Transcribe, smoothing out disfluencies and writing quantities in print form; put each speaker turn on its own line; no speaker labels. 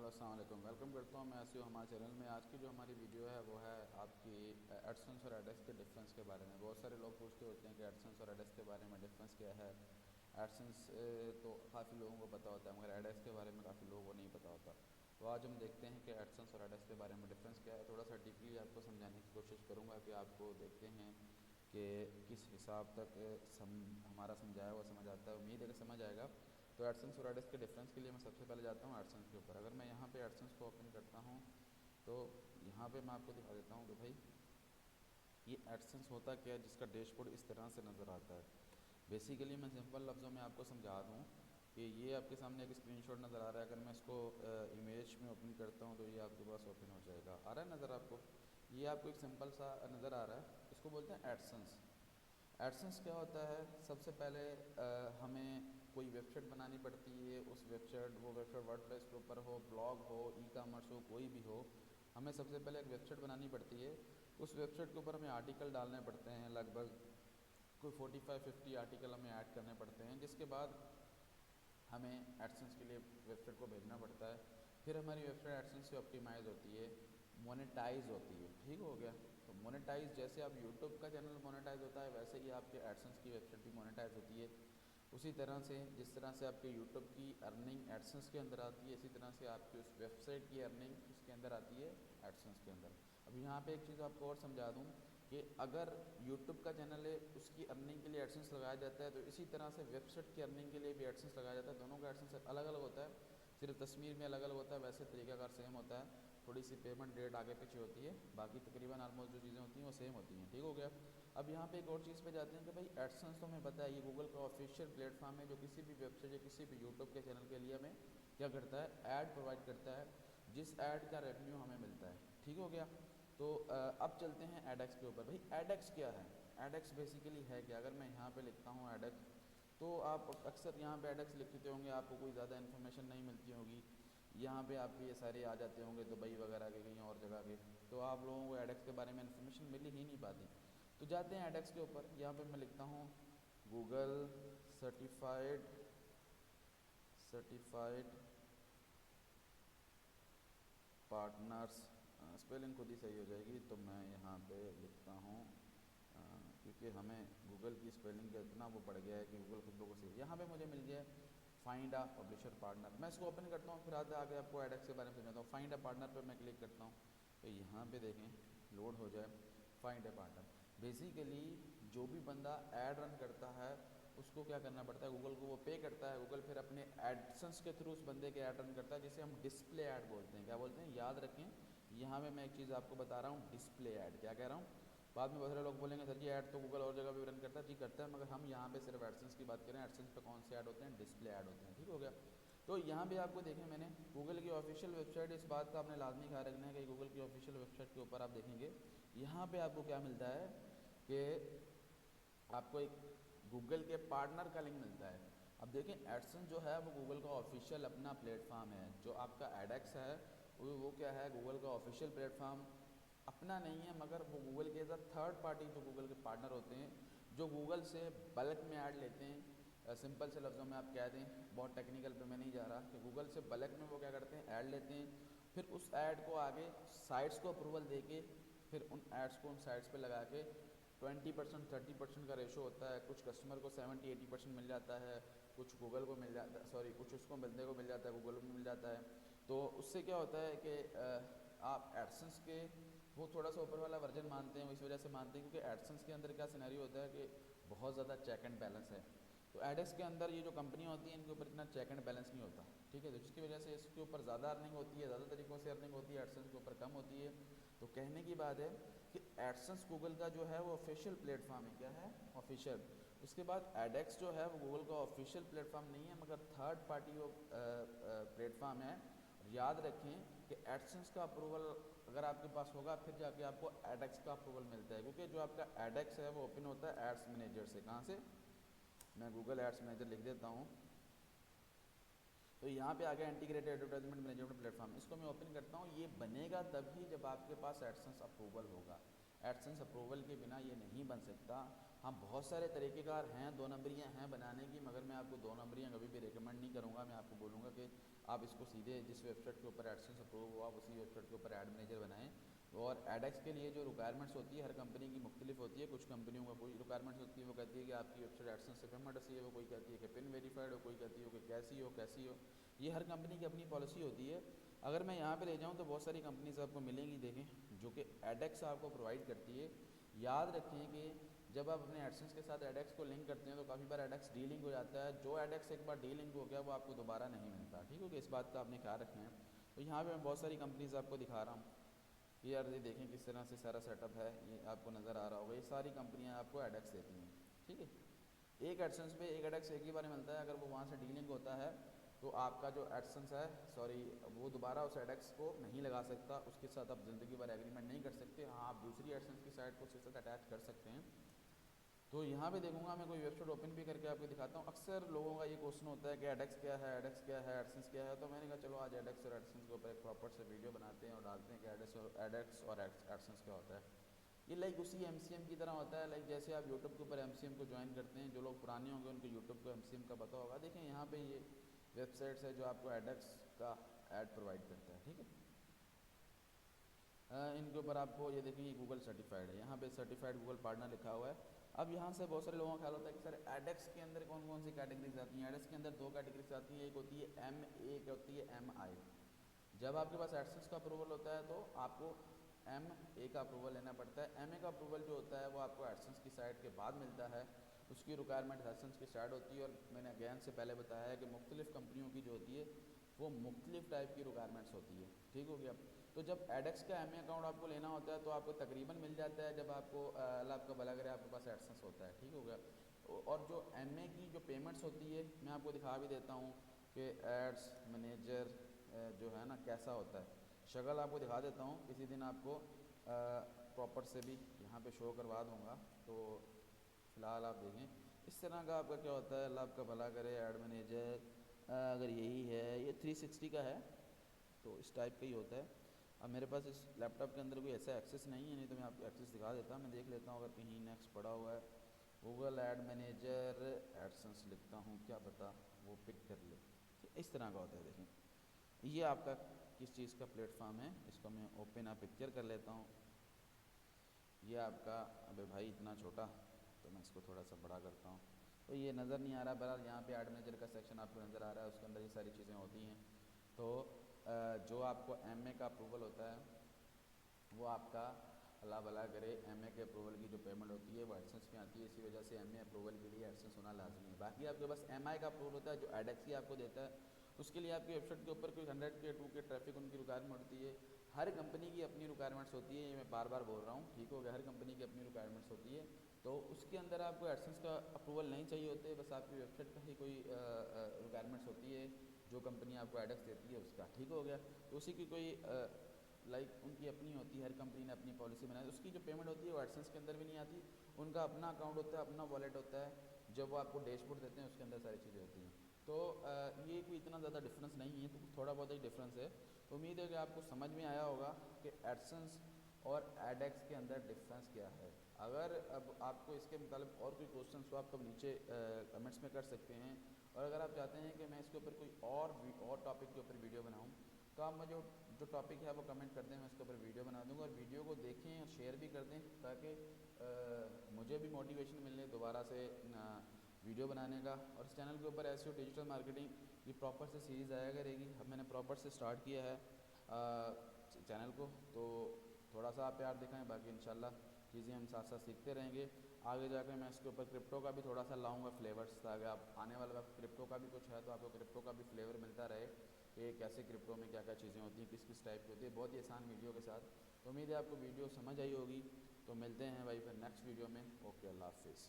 Hello अस्सलाम वालेकुम। Welcome करता हूँ मैं आसिफ हमारे चैनल में। आज की जो हमारी वीडियो है वो है आपकी एडसेंस और एडेक्स के डिफरेंस के बारे में। बहुत सारे लोग पूछते होते हैं कि एडसेंस और एडेक्स के बारे में डिफरेंस क्या है। एडसेंस तो काफ़ी लोगों को पता होता है मगर एडेक्स के बारे में काफ़ी लोगों को नहीं पता होता। तो आज हम देखते हैं कि एडसेंस और एडेक्स के बारे में डिफरेंस क्या है। थोड़ा सा डीपली आपको समझाने की कोशिश करूँगा कि आपको देखते हैं कि किस हिसाब तक हमारा समझाया हुआ समझ आता है। उम्मीद है कि समझ आएगा। तो एडसेंस और एडेक्स के डिफरेंस के लिए मैं सबसे पहले जाता हूँ एडसेंस के ऊपर। अगर मैं यहाँ पे एडसेंस को ओपन करता हूँ तो यहाँ पे मैं आपको दिखा देता हूँ कि भाई ये एडसेंस होता क्या है, जिसका डैशबोर्ड इस तरह से नज़र आता है। बेसिकली मैं सिंपल लफ्ज़ों में आपको समझा दूँ कि ये आपके सामने एक स्क्रीनशॉट नज़र आ रहा है। अगर मैं इसको इमेज में ओपन करता हूँ तो ये आपके पास ओपन हो जाएगा। आ रहा है नज़र आपको? ये आपको एक सिंपल सा नज़र आ रहा है। इसको बोलते हैं एडसेंस। एडसेंस क्या होता है? सबसे पहले हमें कोई वेबसाइट बनानी पड़ती है। उस वेबसाइट वो वेबसाइट वर्डप्रेस के ऊपर हो, ब्लॉग हो, ई कामर्स हो, कोई भी हो, हमें सबसे पहले एक वेबसाइट बनानी पड़ती है। उस वेबसाइट के ऊपर हमें आर्टिकल डालने पड़ते हैं, लगभग कोई 45-50 आर्टिकल हमें ऐड करने पड़ते हैं, जिसके बाद हमें एडसेंस के लिए वेबसाइट को भेजना पड़ता है। फिर हमारी वेबसाइट एडसेंस से ऑप्टिमाइज़ होती है, मोनेटाइज होती है। ठीक हो गया? तो मोनेटाइज जैसे आप यूट्यूब का चैनल मोनेटाइज होता है वैसे ही आपके एडसेंस की वेबसाइट भी मोनेटाइज होती है। उसी तरह से जिस तरह से आपके यूट्यूब की अर्निंग एडसेंस के अंदर आती है, इसी तरह से आपकी उस वेबसाइट की अर्निंग किसके अंदर आती है? एडसेंस के अंदर। अब यहाँ पे एक चीज़ आपको और समझा दूँ कि अगर यूट्यूब का चैनल है उसकी अर्निंग के लिए एडसेंस लगाया जाता है, तो इसी तरह से वेबसाइट की अर्निंग के लिए भी एडसेंस लगाया जाता है। दोनों का एडसेंस अलग अलग होता है, सिर्फ तस्वीर में अलग अलग होता है, वैसे तरीक़ाकार सेम होता है। थोड़ी सी पेमेंट डेट आगे पीछे होती है, बाकी तकरीबन ऑलमोस्ट जो चीज़ें होती हैं वो सेम होती हैं। ठीक हो गया? अब यहाँ पे एक और चीज़ पे जाते हैं कि भाई एडसेंस तो हमें पता है ये गूगल का ऑफिशियल प्लेटफॉर्म है जो किसी भी वेबसाइट या किसी भी यूट्यूब के चैनल के लिए हमें क्या करता है? ऐड प्रोवाइड करता है, जिस ऐड का रेवेन्यू हमें मिलता है। ठीक हो गया? तो अब चलते हैं एडेक्स के ऊपर। भाई एडेक्स क्या है? एडेक्स बेसिकली है क्या? अगर मैं यहाँ पे लिखता हूँ एडेक्स, तो आप अक्सर यहाँ पे एडेक्स लिखते होंगे, आपको कोई ज़्यादा इन्फॉर्मेशन नहीं मिलती होगी। यहाँ पे आपके ये सारे आ जाते होंगे दुबई वगैरह के, कहीं और जगह के, तो आप लोगों को एडेक्स के बारे में इन्फॉर्मेशन मिल ही नहीं पाती। तो जाते हैं एडेक्स के ऊपर। यहाँ पे मैं लिखता हूँ Google certified certified partners. Spelling खुद ही सही हो जाएगी, तो मैं यहाँ पे लिखता हूँ क्योंकि हमें गूगल की स्पेलिंग का इतना वो पड़ गया है कि गूगल खुद को सही। यहाँ पे मुझे मिल गया फाइंड अ पब्लिशर पार्टनर। मैं इसको ओपन करता हूँ, फिर आगे आपको एडेक्स के बारे में समझाता हूँ। फाइंड अ पार्टनर पर मैं क्लिक करता हूँ तो यहाँ पे देखें लोड हो जाए फाइंड अ पार्टनर। बेसिकली जो भी बंदा ऐड रन करता है उसको क्या करना पड़ता है? गूगल को वो पे करता है। गूगल फिर अपने एडसेंस के थ्रू उस बंदे के ऐड रन करता है, जिसे हम डिस्प्ले ऐड बोलते हैं। क्या बोलते हैं? याद रखें, यहाँ पे मैं एक चीज़ आपको बता रहा हूँ, डिस्प्ले ऐड। क्या कह रहा हूँ? बाद में बहुत सारे लोग बोलेंगे सर जी ऐड तो गूगल और जगह भी रन करता है। जी करता है, मगर हम यहाँ पे सिर्फ एडसेंस की बात करें। एडसेंस पे कौन से ऐड होते हैं? डिस्प्ले ऐड होते हैं। ठीक हो गया? तो यहाँ पे आपको देखें मैंने गूगल की ऑफिशियल वेबसाइट, इस बात का आपने लाजमी ख्याल रखना है कि गूगल की ऑफिशियल वेबसाइट के ऊपर आप देखेंगे यहाँ पे आपको क्या मिलता है कि आपको एक गूगल के पार्टनर का लिंक मिलता है। अब देखें एडसेंस जो है वो गूगल का ऑफिशियल अपना प्लेटफॉर्म है। जो आपका एडेक्स है वो क्या है? गूगल का ऑफिशियल प्लेटफॉर्म अपना नहीं है, मगर वो गूगल के एज अ थर्ड पार्टी जो गूगल के पार्टनर होते हैं, जो गूगल से बल्क में ऐड लेते हैं। सिंपल से लफ्ज़ों में आप कह दें, बहुत टेक्निकल पे मैं नहीं जा रहा, कि गूगल से बल्क में वो क्या करते हैं? ऐड लेते हैं। फिर उस ऐड को आगे साइट्स को अप्रूवल दे के फिर उन एड्स को उन साइट्स पे लगा के 20% 30% का रेशो होता है। कुछ कस्टमर को 70-80% मिल जाता है, कुछ गूगल को मिल जाता है, सॉरी कुछ उसको बंदे को मिल जाता है, गूगल को मिल जाता है। तो उससे क्या होता है कि आप एडसेंस के वो थोड़ा सा ऊपर वाला वर्जन मानते हैं। इस वजह से मानते हैं क्योंकि एडसेंस के अंदर क्या सिनेरियो होता है कि बहुत ज़्यादा चेक एंड बैलेंस है। तो एडेक्स के अंदर ये जो कंपनियाँ होती हैं इनके ऊपर इतना चेक एंड बैलेंस नहीं होता। ठीक है? तो जिसकी वजह से इसके ऊपर ज़्यादा अर्निंग होती है, ज़्यादा तरीक़ों से अर्निंग होती है, एडसेंस के ऊपर कम होती है। तो कहने की बात है कि एडसेंस गूगल का जो है वो ऑफिशियल प्लेटफॉर्म है। क्या है? ऑफिशियल। उसके बाद एडेक्स जो है वो गूगल का ऑफिशियल प्लेटफॉर्म नहीं है, मगर थर्ड पार्टी वो प्लेटफॉर्म है। और याद रखें कि एडसेंस का अप्रूवल अगर आपके पास होगा फिर जाके आपको एडेक्स का अप्रूवल मिलता है, क्योंकि जो आपका एडेक्स है वो ओपन होता है एड्स मैनेजर से। कहाँ से? मैं गूगल एड्स मैनेजर लिख देता हूँ, तो यहाँ पे आ गया इंटीग्रेटेड एडवर्टाइजमेंट मैनेजमेंट प्लेटफॉर्म। इसको मैं ओपन करता हूँ। ये बनेगा तभी जब आपके पास एडसेंस अप्रूवल होगा। एडसेंस अप्रूवल के बिना ये नहीं बन सकता। हाँ, बहुत सारे तरीक़ेकार हैं 2 नंबरियाँ हैं बनाने की, मगर मैं आपको 2 नंबरियाँ कभी भी रिकमेंड नहीं करूँगा। मैं आपको बोलूँगा कि आप इसको सीधे जिस वेबसाइट के ऊपर एडसेंस अप्रूव हुआ आप उसी वेबसाइट के ऊपर ऐड मैनेजर बनाएं। और एडेक्स के लिए जो रिक्वायरमेंट्स होती है हर कंपनी की मुख्तलिफ होती है। कुछ कंपनियों का कोई रिक्वायरमेंट्स होती है, वो कहती है कि आपकी वेबसाइट एडसेंस से पेमेंट चाहिए, वो कोई कहती है कि पिन वेरीफाइड हो, कोई कहती है कि कैसी हो। ये हर कंपनी की अपनी पॉलिसी होती है। अगर मैं यहाँ पे ले जाऊँ तो बहुत सारी कंपनीज आपको मिलेंगी, देखें, जो कि एडेक्स आपको प्रोवाइड करती है। याद रखें कि जब आप अपने एडसेंस के साथ एडेक्स को लिंक करते हैं तो काफ़ी बार एडेक्स डीलिंग हो जाता है। जो एडेक्स एक बार डीलिंग हो गया वो आपको दोबारा नहीं मिलता, ठीक हो गया। इस बात का आपने ख्याल रखना है। तो यहाँ पे मैं बहुत सारी कंपनीज आपको दिखा रहा हूँ। ये यार ये देखें किस तरह से सारा सेटअप है, ये आपको नज़र आ रहा होगा। ये सारी कंपनियाँ आपको एडेक्स देती हैं, ठीक है। एक एडसेंस पे एक एडेक्स एक ही बार मिलता है। अगर वो वहाँ से डीलिंग होता है तो आपका जो एडसेंस है, सॉरी, वो दोबारा उस एडेक्स को नहीं लगा सकता, उसके साथ आप ज़िंदगी भर एग्रीमेंट नहीं कर सकते। हाँ, आप दूसरी एडसेंस की साइट को उसके साथ अटैच कर सकते हैं। तो यहाँ पे देखूंगा मैं कोई वेबसाइट ओपन भी करके आपको दिखाता हूँ। अक्सर लोगों का ये क्वेश्चन होता है कि एडेक्स क्या है, एडेक्स क्या है, एडसेंस क्या है। तो मैंने कहा चलो आज एडेक्स और एडसेंस के ऊपर एक प्रॉपर से वीडियो बनाते हैं और डालते हैं कि एडेक्स और एडसेंस क्या होता है। ये लाइक उसी MCM की तरह होता है। लाइक जैसे आप यूट्यूब के ऊपर MCM को ज्वाइन करते हैं, जो लोग पुराने होंगे उनको यूट्यूब को MCM का पता होगा। देखें यहाँ पे ये वेबसाइट्स है जो आपको एडेक्स का ऐड प्रोवाइड करता है, ठीक है। इनके ऊपर आपको ये देखिए ये गूगल सर्टिफाइड है, यहाँ पे सर्टिफाइड गूगल पार्टनर लिखा हुआ है। अब यहाँ से बहुत सारे लोगों का ख्याल होता है कि सर एडेक्स के अंदर कौन कौन सी कैटेगरीज आती हैं। एडेक्स के अंदर 2 कैटेगरीज आती हैं, एक होती है MA, एक होती है MI। जब आपके पास एडसेंस का अप्रूवल होता है तो आपको MA का अप्रूवल लेना पड़ता है। MA का अप्रूवल जो होता है वो आपको एडसेंस की साइट के बाद मिलता है। उसकी रिक्वायरमेंट एडसेंस की साइट होती है। और मैंने अगेन से पहले बताया है कि मुख्तलिफ़ कंपनियों की जो होती है वो मुख्तलिफ़ टाइप की रिक्वायरमेंट्स होती है, ठीक हो गया। तो जब एडेक्स का MA अकाउंट आपको लेना होता है तो आपको तकरीबन मिल जाता है जब आपको अल्लाह आपका भला करे आपके पास एडसेंस होता है, ठीक हो गया। और जो MA की जो पेमेंट्स होती है मैं आपको दिखा भी देता हूँ कि एड्स मैनेजर जो है ना कैसा होता है। शक्ल आपको दिखा देता हूँ, किसी दिन आपको प्रॉपर से भी यहाँ पे शो करवा दूँगा। तो फ़िलहाल आप देखें इस तरह का आपका क्या होता है। अल्लाह आपका भला करे। ऐड मैनेजर अगर यही है, ये 360 का है तो इस टाइप का ही होता है। अब मेरे पास इस लैपटॉप के अंदर कोई ऐसा एक्सेस नहीं है, नहीं तो मैं आपको एक्सेस दिखा देता। मैं देख लेता हूँ अगर कहीं नेक्स्ट पड़ा हुआ है। गूगल ऐड मैनेजर एडसेंस लिखता हूँ, क्या पता वो पिक कर ले। तो इस तरह का होता है। देखें ये आपका किस चीज़ का प्लेटफॉर्म है, इसको मैं ओपन आ पिक्चर कर लेता हूँ। ये आपका, अबे भाई इतना छोटा, तो मैं इसको थोड़ा सा बड़ा करता हूँ। तो ये नज़र नहीं आ रहा, बहरहाल यहाँ पे ऐड मैनेजर का सेक्शन आपको नज़र आ रहा है, उसके अंदर ये सारी चीज़ें होती हैं। तो जो आपको MA का अप्रूवल होता है वो आपका अल्लाह भला करे MA के अप्रूवल की जो पेमेंट होती है वो एडसेंस में आती है। इसी वजह से MA अप्रूवल के लिए एडसेंस होना लाजमी है। बाकी आपके पास MI का अप्रूवल होता है जो एडेक्स ही आपको देता है। उसके लिए आपकी वेबसाइट के ऊपर कोई 100K 2K ट्रैफिक उनकी रिक्वायरमेंट होती है। हर कंपनी की अपनी रिक्वायरमेंट्स होती है, ये मैं बार बार बोल रहा हूँ, ठीक हो गया। हर कंपनी की अपनी रिक्वायरमेंट्स होती है। तो उसके अंदर आपको एडसेंस का अप्रूवल नहीं चाहिए होते, बस आपकी वेबसाइट का ही कोई रिक्वायरमेंट्स होती है जो कंपनी आपको एडेक्स देती है उसका, ठीक हो गया। तो उसी की कोई लाइक उनकी अपनी होती है, हर कंपनी ने अपनी पॉलिसी बनाई। उसकी जो पेमेंट होती है वो एडसेंस के अंदर भी नहीं आती। उनका अपना अकाउंट होता है, अपना वॉलेट होता है, जब वो आपको डैशबोर्ड देते हैं उसके अंदर सारी चीज़ें होती हैं। तो ये कोई इतना ज़्यादा डिफरेंस नहीं है, तो थोड़ा बहुत ही डिफरेंस है। तो उम्मीद है कि आपको समझ में आया होगा कि एडसेंस और एडेक्स के अंदर डिफरेंस क्या है। अगर अब आपको इसके मुताबिक और कोई क्वेश्चन हो आप कब नीचे कमेंट्स में कर सकते हैं। और अगर आप चाहते हैं कि मैं इसके ऊपर कोई और टॉपिक के ऊपर वीडियो बनाऊँ तो आप मुझे जो टॉपिक है वो कमेंट कर दें, मैं इसके ऊपर वीडियो बना दूँगा। और वीडियो को देखें और शेयर भी कर दें ताकि मुझे भी मोटिवेशन मिले दोबारा से वीडियो बनाने का। और इस चैनल के ऊपर SEO डिजिटल मार्केटिंग की प्रॉपर से सीरीज़ आया करेगी। अब मैंने प्रॉपर से स्टार्ट किया है चैनल को, तो थोड़ा सा आप प्यार दिखाएं, बाकी इंशाल्लाह चीज़ें हम साथ साथ सीखते रहेंगे। आगे जाकर मैं इसके ऊपर क्रिप्टो का भी थोड़ा सा लाऊंगा फ्लेवर्स, ताकि आप आने वाले वक्त क्रिप्टो का भी कुछ है तो आपको क्रिप्टो का भी फ्लेवर मिलता रहे कि कैसे क्रिप्टो में क्या क्या चीज़ें होती हैं, किस किस टाइप की होती है, बहुत ही आसान वीडियो के साथ। तो उम्मीद है आपको वीडियो समझ आई होगी। तो मिलते हैं भाई फिर नेक्स्ट वीडियो में। ओके, अल्लाह हाफिज़।